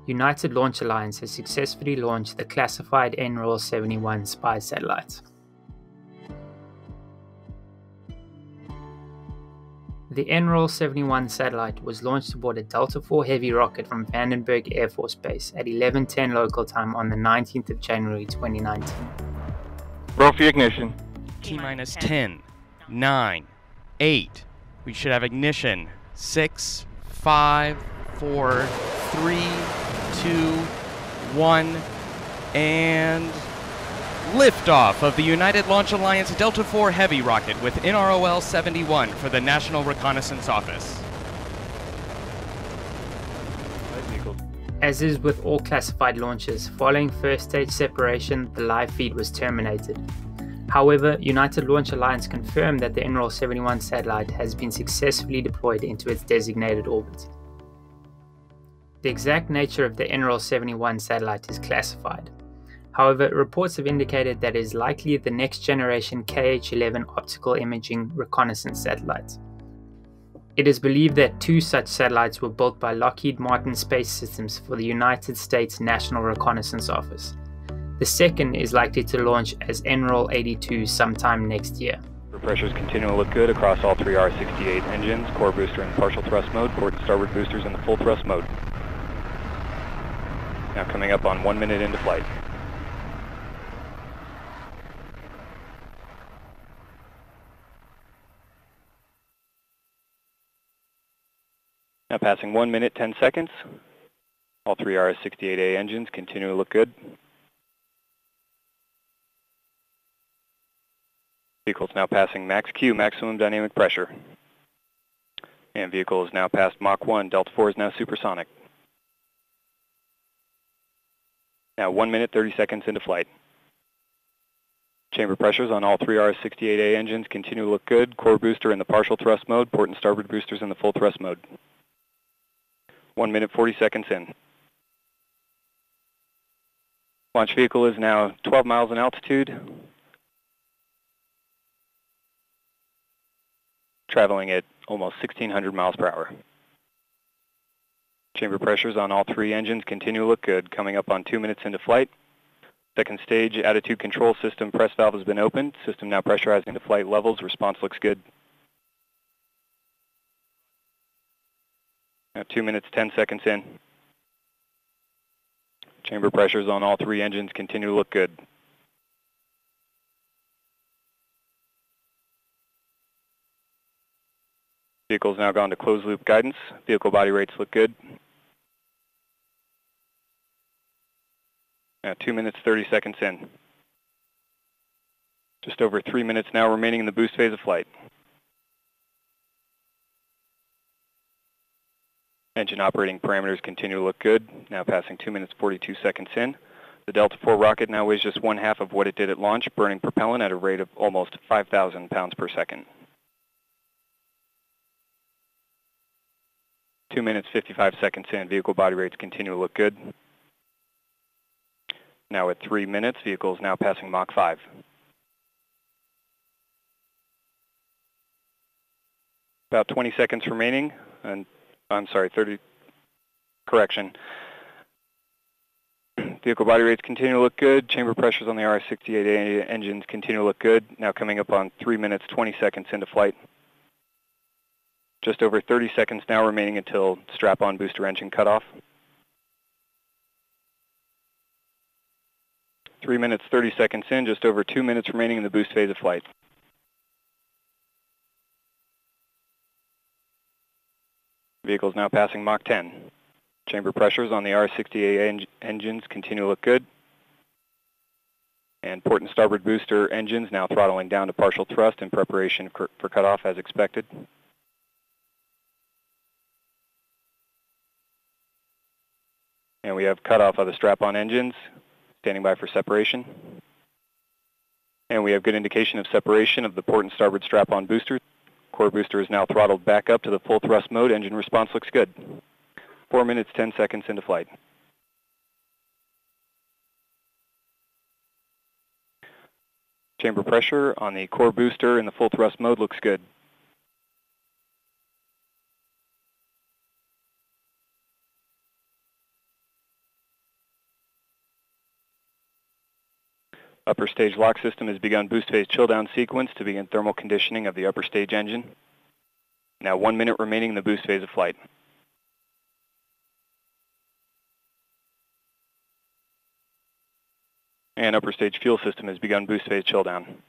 United Launch Alliance has successfully launched the classified NROL-71 spy satellite. The NROL-71 satellite was launched aboard a Delta IV Heavy rocket from Vandenberg Air Force Base at 11:10 local time on the 19th of January 2019. Roll for ignition. T-minus 10, 9, 8. We should have ignition. 6, 5, 4, 3, 2, 1, and liftoff of the United Launch Alliance Delta IV Heavy rocket with NROL-71 for the National Reconnaissance Office. As is with all classified launches, following first stage separation, the live feed was terminated. However, United Launch Alliance confirmed that the NROL-71 satellite has been successfully deployed into its designated orbit. The exact nature of the NROL-71 satellite is classified. However, reports have indicated that it is likely the next generation KH-11 optical imaging reconnaissance satellite. It is believed that 2 such satellites were built by Lockheed Martin Space Systems for the United States National Reconnaissance Office. The second is likely to launch as NROL-82 sometime next year. Pressures continue to look good across all 3 R-68 engines, core booster in partial thrust mode, port and starboard boosters in the full thrust mode. Now coming up on 1 minute into flight. Now passing 1 minute, 10 seconds. All 3 RS-68A engines continue to look good. Vehicle is now passing max Q, maximum dynamic pressure. And vehicle is now past Mach 1, Delta IV is now supersonic. Now 1 minute, 30 seconds into flight. Chamber pressures on all 3 RS-68A engines continue to look good. Core booster in the partial thrust mode, port and starboard boosters in the full thrust mode. 1 minute, 40 seconds in. Launch vehicle is now 12 miles in altitude, traveling at almost 1,600 miles per hour. Chamber pressures on all 3 engines continue to look good, coming up on 2 minutes into flight. Second stage attitude control system press valve has been opened. System now pressurizing the flight levels. Response looks good. Now 2 minutes, 10 seconds in. Chamber pressures on all 3 engines continue to look good. Vehicle's now gone to closed loop guidance. Vehicle body rates look good. Now 2 minutes, 30 seconds in. Just over 3 minutes now remaining in the boost phase of flight. Engine operating parameters continue to look good. Now passing 2 minutes, 42 seconds in. The Delta IV rocket now weighs just 1/2 of what it did at launch, burning propellant at a rate of almost 5,000 pounds per second. 2 minutes, 55 seconds in. Vehicle body rates continue to look good. Now at 3 minutes, vehicle is now passing Mach 5. About 20 seconds remaining, and I'm sorry, 30, correction. Vehicle body rates continue to look good. Chamber pressures on the RS-68A engines continue to look good. Now coming up on 3 minutes, 20 seconds into flight. Just over 30 seconds now remaining until strap-on booster engine cutoff. 3 minutes, 30 seconds in, just over 2 minutes remaining in the boost phase of flight. Vehicle is now passing Mach 10. Chamber pressures on the RS-68A engines continue to look good. And port and starboard booster engines now throttling down to partial thrust in preparation for cutoff as expected. And we have cutoff of the strap-on engines, standing by for separation. And we have good indication of separation of the port and starboard strap-on booster. Core booster is now throttled back up to the full thrust mode. Engine response looks good. 4 minutes, 10 seconds into flight. Chamber pressure on the core booster in the full thrust mode looks good. Upper stage lock system has begun boost phase chill down sequence to begin thermal conditioning of the upper stage engine. Now 1 minute remaining in the boost phase of flight. And upper stage fuel system has begun boost phase chill down.